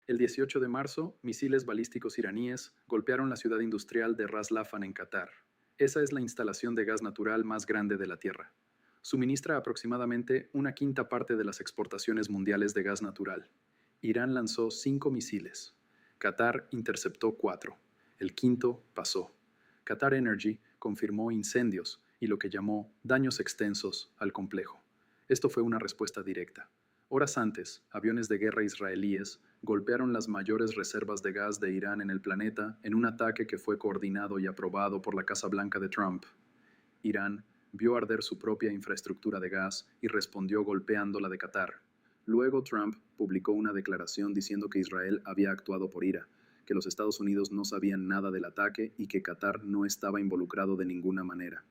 El 18 de marzo, misiles balísticos iraníes golpearon la ciudad industrial de Ras Laffan en Qatar. Esa es la instalación de gas natural más grande de la Tierra. Suministra aproximadamente una quinta parte de las exportaciones mundiales de gas natural. Irán lanzó 5 misiles. Qatar interceptó 4. El quinto pasó. Qatar Energy confirmó incendios y lo que llamó daños extensos al complejo. Esto fue una respuesta directa. Horas antes, aviones de guerra israelíes golpearon las mayores reservas de gas de Irán en el planeta en un ataque que fue coordinado y aprobado por la Casa Blanca de Trump. Irán vio arder su propia infraestructura de gas y respondió golpeando la de Qatar. Luego Trump publicó una declaración diciendo que Israel había actuado por ira, que los Estados Unidos no sabían nada del ataque y que Qatar no estaba involucrado de ninguna manera.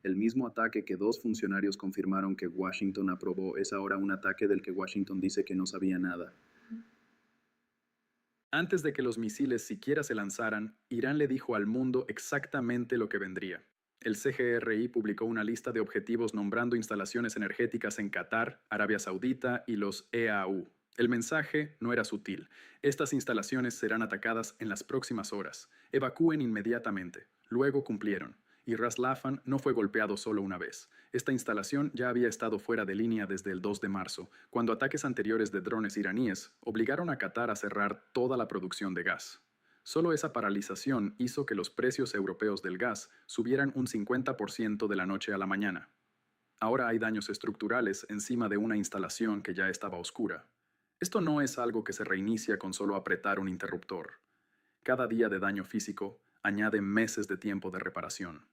El mismo ataque que 2 funcionarios confirmaron que Washington aprobó es ahora un ataque del que Washington dice que no sabía nada. Antes de que los misiles siquiera se lanzaran, Irán le dijo al mundo exactamente lo que vendría. El CGRI publicó una lista de objetivos nombrando instalaciones energéticas en Qatar, Arabia Saudita y los EAU. El mensaje no era sutil. Estas instalaciones serán atacadas en las próximas horas. Evacúen inmediatamente. Luego cumplieron. Y Ras Laffan no fue golpeado solo una vez. Esta instalación ya había estado fuera de línea desde el 2 de marzo, cuando ataques anteriores de drones iraníes obligaron a Qatar a cerrar toda la producción de gas. Solo esa paralización hizo que los precios europeos del gas subieran un 50% de la noche a la mañana. Ahora hay daños estructurales encima de una instalación que ya estaba oscura. Esto no es algo que se reinicia con solo apretar un interruptor. Cada día de daño físico añade meses de tiempo de reparación.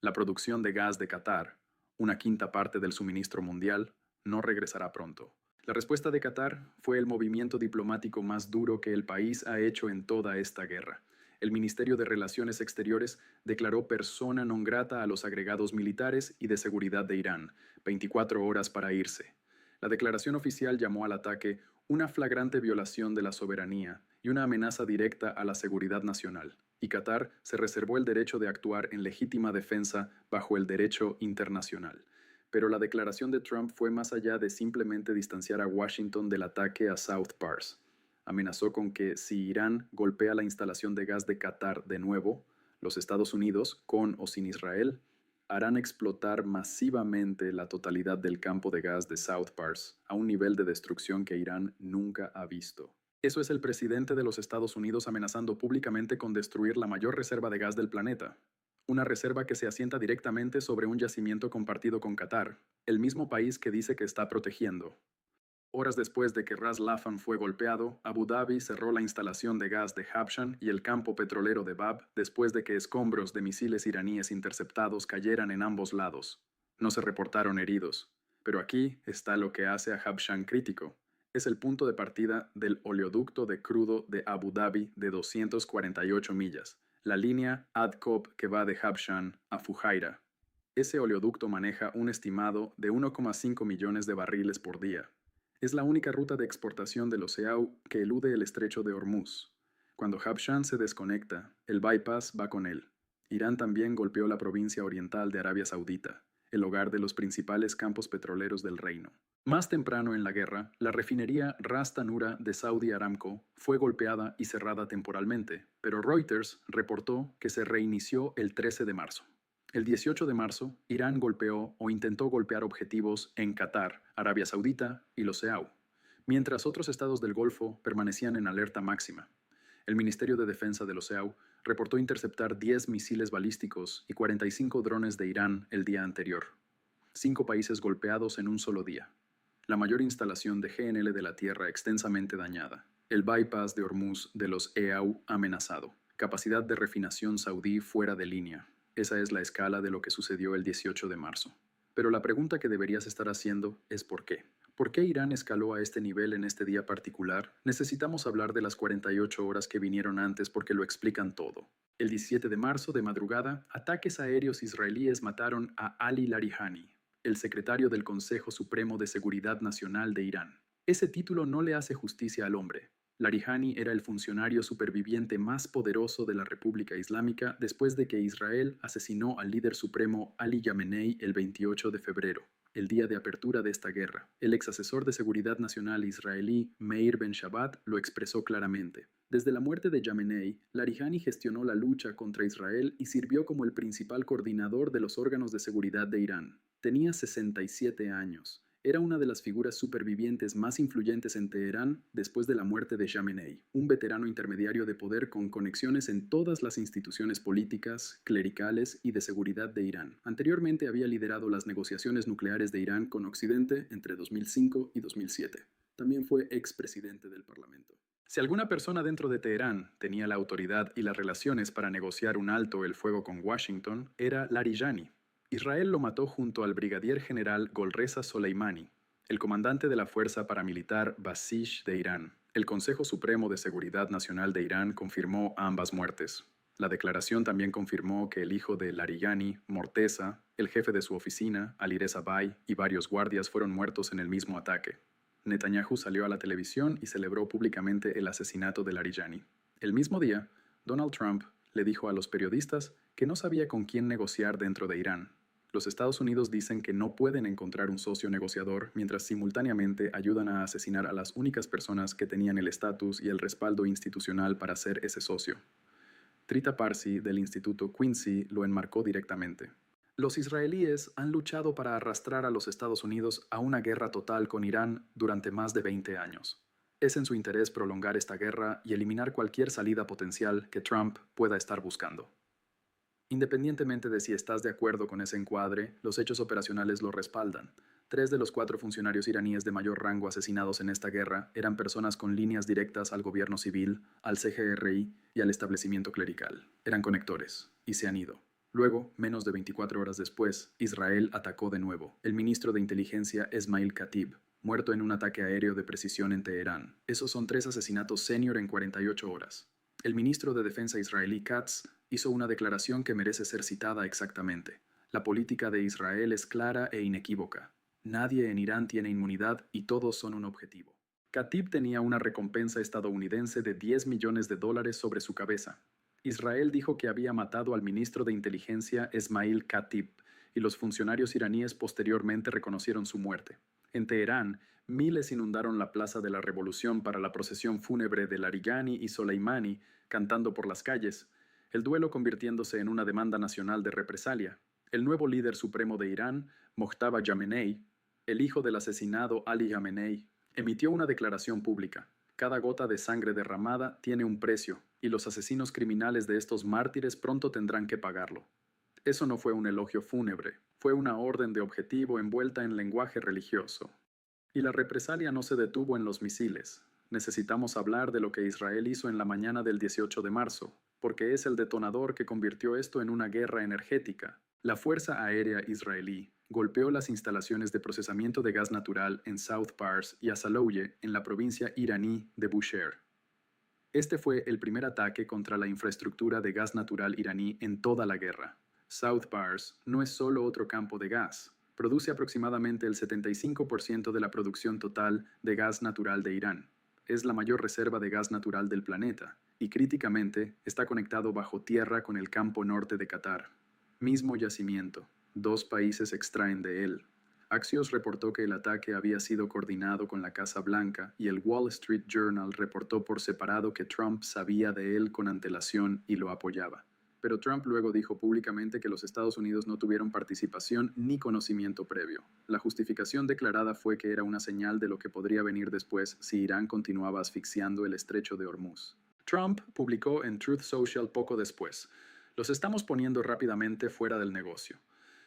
La producción de gas de Qatar, una quinta parte del suministro mundial, no regresará pronto. La respuesta de Qatar fue el movimiento diplomático más duro que el país ha hecho en toda esta guerra. El Ministerio de Relaciones Exteriores declaró persona non grata a los agregados militares y de seguridad de Irán, 24 horas para irse. La declaración oficial llamó al ataque una flagrante violación de la soberanía y una amenaza directa a la seguridad nacional, y Qatar se reservó el derecho de actuar en legítima defensa bajo el derecho internacional. Pero la declaración de Trump fue más allá de simplemente distanciar a Washington del ataque a South Pars. Amenazó con que si Irán golpea la instalación de gas de Qatar de nuevo, los Estados Unidos, con o sin Israel, harán explotar masivamente la totalidad del campo de gas de South Pars a un nivel de destrucción que Irán nunca ha visto. Eso es el presidente de los Estados Unidos amenazando públicamente con destruir la mayor reserva de gas del planeta. Una reserva que se asienta directamente sobre un yacimiento compartido con Qatar, el mismo país que dice que está protegiendo. Horas después de que Ras Laffan fue golpeado, Abu Dhabi cerró la instalación de gas de Habshan y el campo petrolero de Bab después de que escombros de misiles iraníes interceptados cayeran en ambos lados. No se reportaron heridos. Pero aquí está lo que hace a Habshan crítico. Es el punto de partida del oleoducto de crudo de Abu Dhabi de 248 millas, la línea Adcob que va de Habshan a Fujairah. Ese oleoducto maneja un estimado de 1,5 millones de barriles por día. Es la única ruta de exportación de los EAU que elude el estrecho de Hormuz. Cuando Habshan se desconecta, el bypass va con él. Irán también golpeó la provincia oriental de Arabia Saudita, el hogar de los principales campos petroleros del reino. Más temprano en la guerra, la refinería Ras Tanura de Saudi Aramco fue golpeada y cerrada temporalmente, pero Reuters reportó que se reinició el 13 de marzo. El 18 de marzo, Irán golpeó o intentó golpear objetivos en Qatar, Arabia Saudita y los EAU, mientras otros estados del Golfo permanecían en alerta máxima. El Ministerio de Defensa de los EAU reportó interceptar 10 misiles balísticos y 45 drones de Irán el día anterior. 5 países golpeados en un solo día. La mayor instalación de GNL de la Tierra extensamente dañada. El bypass de Hormuz de los EAU amenazado. Capacidad de refinación saudí fuera de línea. Esa es la escala de lo que sucedió el 18 de marzo. Pero la pregunta que deberías estar haciendo es ¿por qué? ¿Por qué Irán escaló a este nivel en este día particular? Necesitamos hablar de las 48 horas que vinieron antes porque lo explican todo. El 17 de marzo, de madrugada, ataques aéreos israelíes mataron a Ali Larihani, el secretario del Consejo Supremo de Seguridad Nacional de Irán. Ese título no le hace justicia al hombre. Larijani era el funcionario superviviente más poderoso de la República Islámica después de que Israel asesinó al líder supremo Ali Khamenei el 28 de febrero, el día de apertura de esta guerra. El ex asesor de seguridad nacional israelí Meir Ben Shabbat lo expresó claramente. Desde la muerte de Khamenei, Larijani gestionó la lucha contra Israel y sirvió como el principal coordinador de los órganos de seguridad de Irán. Tenía 67 años. Era una de las figuras supervivientes más influyentes en Teherán después de la muerte de Khamenei, un veterano intermediario de poder con conexiones en todas las instituciones políticas, clericales y de seguridad de Irán. Anteriormente había liderado las negociaciones nucleares de Irán con Occidente entre 2005 y 2007. También fue expresidente del Parlamento. Si alguna persona dentro de Teherán tenía la autoridad y las relaciones para negociar un alto el fuego con Washington, era Larijani. Israel lo mató junto al brigadier general Golreza Soleimani, el comandante de la fuerza paramilitar Basij de Irán. El Consejo Supremo de Seguridad Nacional de Irán confirmó ambas muertes. La declaración también confirmó que el hijo de Larijani, Morteza, el jefe de su oficina, Alireza Bay, y varios guardias fueron muertos en el mismo ataque. Netanyahu salió a la televisión y celebró públicamente el asesinato de Larijani. El mismo día, Donald Trump le dijo a los periodistas que no sabía con quién negociar dentro de Irán. Los Estados Unidos dicen que no pueden encontrar un socio negociador mientras simultáneamente ayudan a asesinar a las únicas personas que tenían el estatus y el respaldo institucional para ser ese socio. Trita Parsi del Instituto Quincy lo enmarcó directamente. Los israelíes han luchado para arrastrar a los Estados Unidos a una guerra total con Irán durante más de 20 años. Es en su interés prolongar esta guerra y eliminar cualquier salida potencial que Trump pueda estar buscando. Independientemente de si estás de acuerdo con ese encuadre, los hechos operacionales lo respaldan. 3 de los 4 funcionarios iraníes de mayor rango asesinados en esta guerra eran personas con líneas directas al gobierno civil, al CGRI y al establecimiento clerical. Eran conectores, y se han ido. Luego, menos de 24 horas después, Israel atacó de nuevo. El ministro de Inteligencia Esmail Katib, muerto en un ataque aéreo de precisión en Teherán. Esos son 3 asesinatos senior en 48 horas. El ministro de Defensa israelí Katz hizo una declaración que merece ser citada exactamente. La política de Israel es clara e inequívoca. Nadie en Irán tiene inmunidad y todos son un objetivo. Katib tenía una recompensa estadounidense de $10 millones sobre su cabeza. Israel dijo que había matado al ministro de Inteligencia Esmail Katib y los funcionarios iraníes posteriormente reconocieron su muerte. En Teherán, miles inundaron la Plaza de la Revolución para la procesión fúnebre de Larijani y Soleimani cantando por las calles, el duelo convirtiéndose en una demanda nacional de represalia. El nuevo líder supremo de Irán, Mojtaba Khamenei, el hijo del asesinado Ali Khamenei, emitió una declaración pública. Cada gota de sangre derramada tiene un precio, y los asesinos criminales de estos mártires pronto tendrán que pagarlo. Eso no fue un elogio fúnebre, fue una orden de objetivo envuelta en lenguaje religioso. Y la represalia no se detuvo en los misiles. Necesitamos hablar de lo que Israel hizo en la mañana del 18 de marzo, porque es el detonador que convirtió esto en una guerra energética. La Fuerza Aérea Israelí golpeó las instalaciones de procesamiento de gas natural en South Pars y Asalouye, en la provincia iraní de Bushehr. Este fue el primer ataque contra la infraestructura de gas natural iraní en toda la guerra. South Pars no es solo otro campo de gas. Produce aproximadamente el 75% de la producción total de gas natural de Irán. Es la mayor reserva de gas natural del planeta y críticamente está conectado bajo tierra con el campo norte de Qatar. Mismo yacimiento, 2 países extraen de él. Axios reportó que el ataque había sido coordinado con la Casa Blanca y el Wall Street Journal reportó por separado que Trump sabía de él con antelación y lo apoyaba. Pero Trump luego dijo públicamente que los Estados Unidos no tuvieron participación ni conocimiento previo. La justificación declarada fue que era una señal de lo que podría venir después si Irán continuaba asfixiando el estrecho de Hormuz. Trump publicó en Truth Social poco después: "Los estamos poniendo rápidamente fuera del negocio".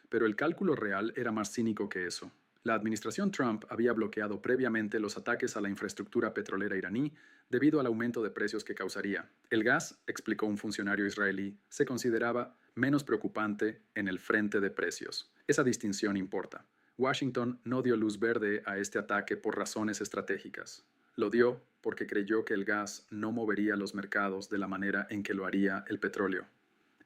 Pero el cálculo real era más cínico que eso. La administración Trump había bloqueado previamente los ataques a la infraestructura petrolera iraní debido al aumento de precios que causaría. El gas, explicó un funcionario israelí, se consideraba menos preocupante en el frente de precios. Esa distinción importa. Washington no dio luz verde a este ataque por razones estratégicas. Lo dio porque creyó que el gas no movería los mercados de la manera en que lo haría el petróleo.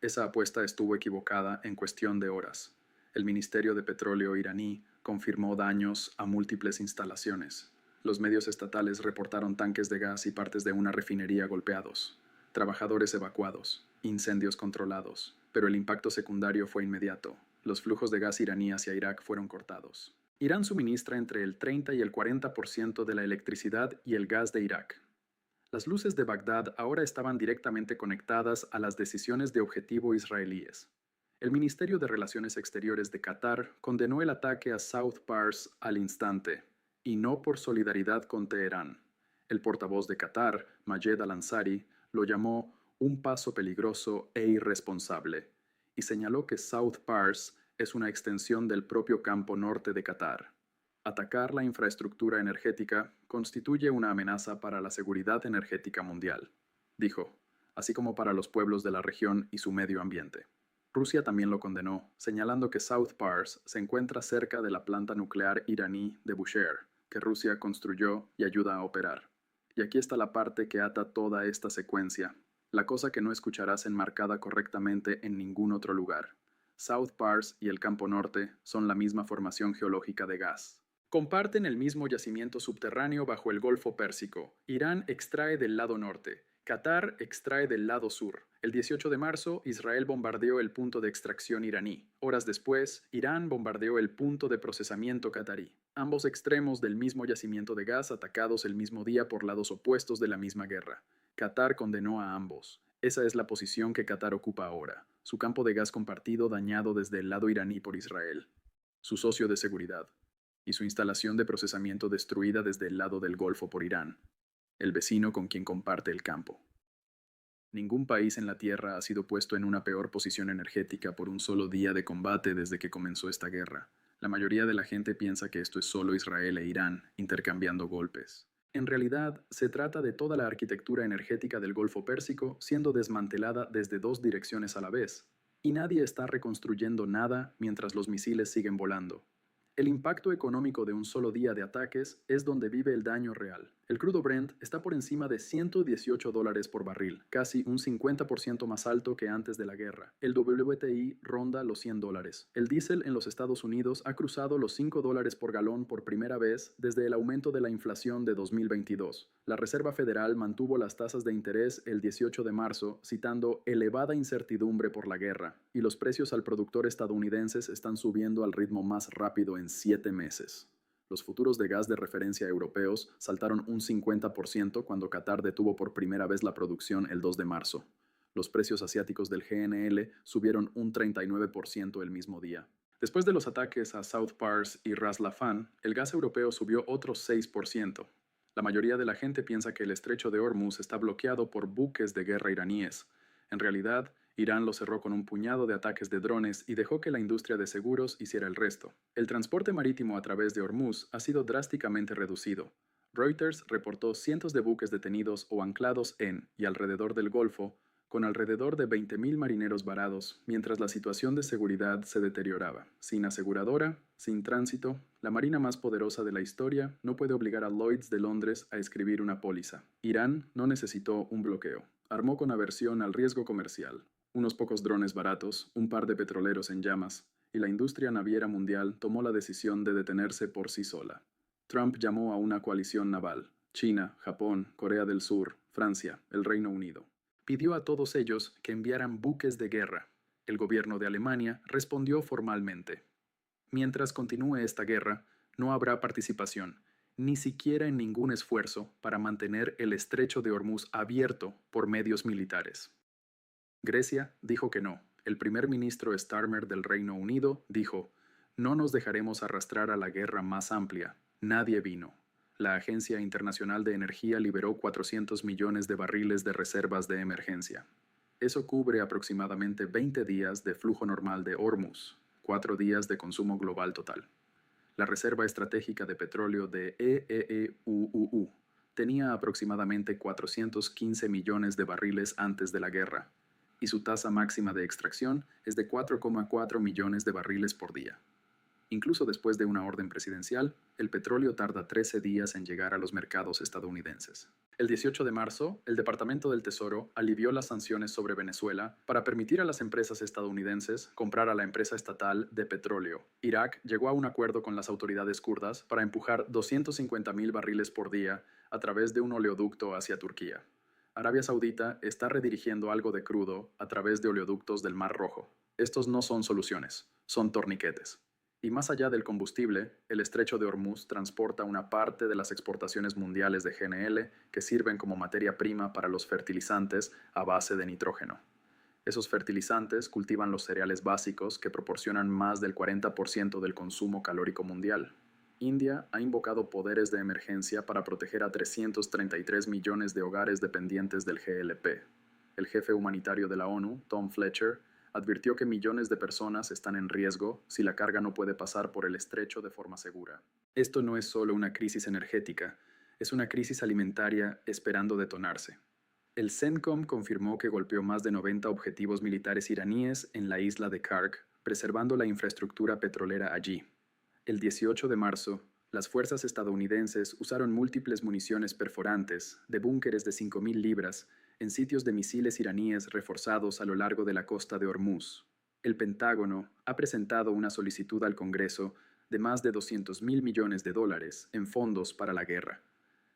Esa apuesta estuvo equivocada en cuestión de horas. El Ministerio de Petróleo iraní confirmó daños a múltiples instalaciones. Los medios estatales reportaron tanques de gas y partes de una refinería golpeados, trabajadores evacuados, incendios controlados, pero el impacto secundario fue inmediato. Los flujos de gas iraní hacia Irak fueron cortados. Irán suministra entre el 30 y el 40% de la electricidad y el gas de Irak. Las luces de Bagdad ahora estaban directamente conectadas a las decisiones de objetivo israelíes. El Ministerio de Relaciones Exteriores de Qatar condenó el ataque a South Pars al instante, y no por solidaridad con Teherán. El portavoz de Qatar, Majed Al-Ansari, lo llamó un paso peligroso e irresponsable, y señaló que South Pars es una extensión del propio campo norte de Qatar. Atacar la infraestructura energética constituye una amenaza para la seguridad energética mundial, dijo, así como para los pueblos de la región y su medio ambiente. Rusia también lo condenó, señalando que South Pars se encuentra cerca de la planta nuclear iraní de Bushehr, que Rusia construyó y ayuda a operar. Y aquí está la parte que ata toda esta secuencia, la cosa que no escucharás enmarcada correctamente en ningún otro lugar. South Pars y el Campo Norte son la misma formación geológica de gas. Comparten el mismo yacimiento subterráneo bajo el Golfo Pérsico. Irán extrae del lado norte. Qatar extrae del lado sur. El 18 de marzo, Israel bombardeó el punto de extracción iraní. Horas después, Irán bombardeó el punto de procesamiento qatarí. Ambos extremos del mismo yacimiento de gas atacados el mismo día por lados opuestos de la misma guerra. Qatar condenó a ambos. Esa es la posición que Qatar ocupa ahora. Su campo de gas compartido dañado desde el lado iraní por Israel. Su socio de seguridad. Y su instalación de procesamiento destruida desde el lado del Golfo por Irán, el vecino con quien comparte el campo. Ningún país en la Tierra ha sido puesto en una peor posición energética por un solo día de combate desde que comenzó esta guerra. La mayoría de la gente piensa que esto es solo Israel e Irán, intercambiando golpes. En realidad, se trata de toda la arquitectura energética del Golfo Pérsico siendo desmantelada desde dos direcciones a la vez, y nadie está reconstruyendo nada mientras los misiles siguen volando. El impacto económico de un solo día de ataques es donde vive el daño real. El crudo Brent está por encima de $118 por barril, casi un 50% más alto que antes de la guerra. El WTI ronda los $100. El diésel en los Estados Unidos ha cruzado los $5 por galón por primera vez desde el aumento de la inflación de 2022. La Reserva Federal mantuvo las tasas de interés el 18 de marzo, citando elevada incertidumbre por la guerra, y los precios al productor estadounidenses están subiendo al ritmo más rápido en 7 meses. Los futuros de gas de referencia europeos saltaron un 50% cuando Qatar detuvo por primera vez la producción el 2 de marzo. Los precios asiáticos del GNL subieron un 39% el mismo día. Después de los ataques a South Pars y Ras Laffan, el gas europeo subió otro 6%. La mayoría de la gente piensa que el estrecho de Hormuz está bloqueado por buques de guerra iraníes. En realidad, Irán lo cerró con un puñado de ataques de drones y dejó que la industria de seguros hiciera el resto. El transporte marítimo a través de Hormuz ha sido drásticamente reducido. Reuters reportó cientos de buques detenidos o anclados en y alrededor del Golfo, con alrededor de 20.000 marineros varados, mientras la situación de seguridad se deterioraba. Sin aseguradora, sin tránsito, la marina más poderosa de la historia no puede obligar a Lloyd's de Londres a escribir una póliza. Irán no necesitó un bloqueo. Armó con aversión al riesgo comercial. Unos pocos drones baratos, un par de petroleros en llamas, y la industria naviera mundial tomó la decisión de detenerse por sí sola. Trump llamó a una coalición naval: China, Japón, Corea del Sur, Francia, el Reino Unido. Pidió a todos ellos que enviaran buques de guerra. El gobierno de Alemania respondió formalmente: mientras continúe esta guerra, no habrá participación, ni siquiera en ningún esfuerzo para mantener el estrecho de Hormuz abierto por medios militares. Grecia dijo que no. El primer ministro Starmer del Reino Unido dijo: no nos dejaremos arrastrar a la guerra más amplia. Nadie vino. La Agencia Internacional de Energía liberó 400 millones de barriles de reservas de emergencia. Eso cubre aproximadamente 20 días de flujo normal de Hormuz, 4 días de consumo global total. La Reserva Estratégica de Petróleo de EEUUU tenía aproximadamente 415 millones de barriles antes de la guerra, y su tasa máxima de extracción es de 4,4 millones de barriles por día. Incluso después de una orden presidencial, el petróleo tarda 13 días en llegar a los mercados estadounidenses. El 18 de marzo, el Departamento del Tesoro alivió las sanciones sobre Venezuela para permitir a las empresas estadounidenses comprar a la empresa estatal de petróleo. Irak llegó a un acuerdo con las autoridades kurdas para empujar 250.000 barriles por día a través de un oleoducto hacia Turquía. Arabia Saudita está redirigiendo algo de crudo a través de oleoductos del Mar Rojo. Estos no son soluciones, son torniquetes. Y más allá del combustible, el estrecho de Hormuz transporta una parte de las exportaciones mundiales de GNL que sirven como materia prima para los fertilizantes a base de nitrógeno. Esos fertilizantes cultivan los cereales básicos que proporcionan más del 40% del consumo calórico mundial. India ha invocado poderes de emergencia para proteger a 333 millones de hogares dependientes del GLP. El jefe humanitario de la ONU, Tom Fletcher, advirtió que millones de personas están en riesgo si la carga no puede pasar por el estrecho de forma segura. Esto no es solo una crisis energética, es una crisis alimentaria esperando detonarse. El CENTCOM confirmó que golpeó más de 90 objetivos militares iraníes en la isla de Karg, preservando la infraestructura petrolera allí. El 18 de marzo, las fuerzas estadounidenses usaron múltiples municiones perforantes de búnkeres de 5.000 libras en sitios de misiles iraníes reforzados a lo largo de la costa de Hormuz. El Pentágono ha presentado una solicitud al Congreso de más de $200.000 millones en fondos para la guerra.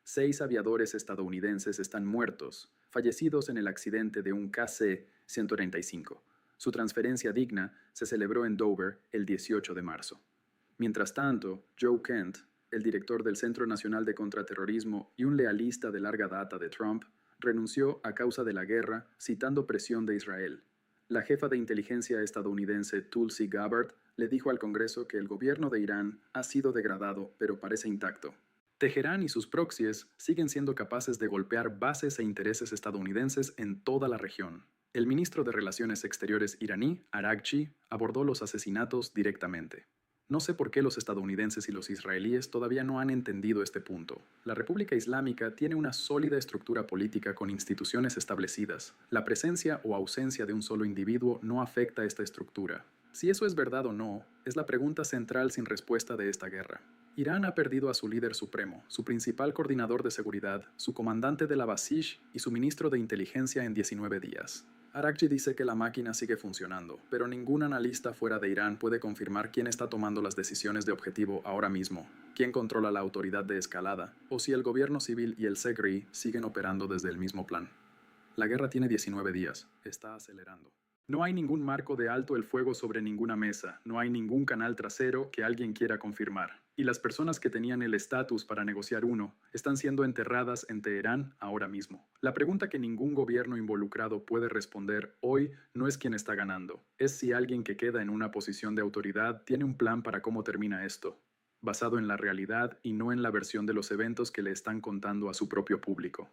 6 aviadores estadounidenses están muertos, fallecidos en el accidente de un KC-135. Su transferencia digna se celebró en Dover el 18 de marzo. Mientras tanto, Joe Kent, el director del Centro Nacional de Contraterrorismo y un lealista de larga data de Trump, renunció a causa de la guerra, citando presión de Israel. La jefa de inteligencia estadounidense Tulsi Gabbard le dijo al Congreso que el gobierno de Irán ha sido degradado, pero parece intacto. Teherán y sus proxies siguen siendo capaces de golpear bases e intereses estadounidenses en toda la región. El ministro de Relaciones Exteriores iraní, Araghchi, abordó los asesinatos directamente. No sé por qué los estadounidenses y los israelíes todavía no han entendido este punto. La República Islámica tiene una sólida estructura política con instituciones establecidas. La presencia o ausencia de un solo individuo no afecta esta estructura. Si eso es verdad o no, es la pregunta central sin respuesta de esta guerra. Irán ha perdido a su líder supremo, su principal coordinador de seguridad, su comandante de la Basij y su ministro de inteligencia en 19 días. Araghchi dice que la máquina sigue funcionando, pero ningún analista fuera de Irán puede confirmar quién está tomando las decisiones de objetivo ahora mismo, quién controla la autoridad de escalada, o si el gobierno civil y el SEGRI siguen operando desde el mismo plan. La guerra tiene 19 días, está acelerando. No hay ningún marco de alto el fuego sobre ninguna mesa, no hay ningún canal trasero que alguien quiera confirmar. Y las personas que tenían el estatus para negociar uno están siendo enterradas en Teherán ahora mismo. La pregunta que ningún gobierno involucrado puede responder hoy no es quién está ganando, es si alguien que queda en una posición de autoridad tiene un plan para cómo termina esto, basado en la realidad y no en la versión de los eventos que le están contando a su propio público.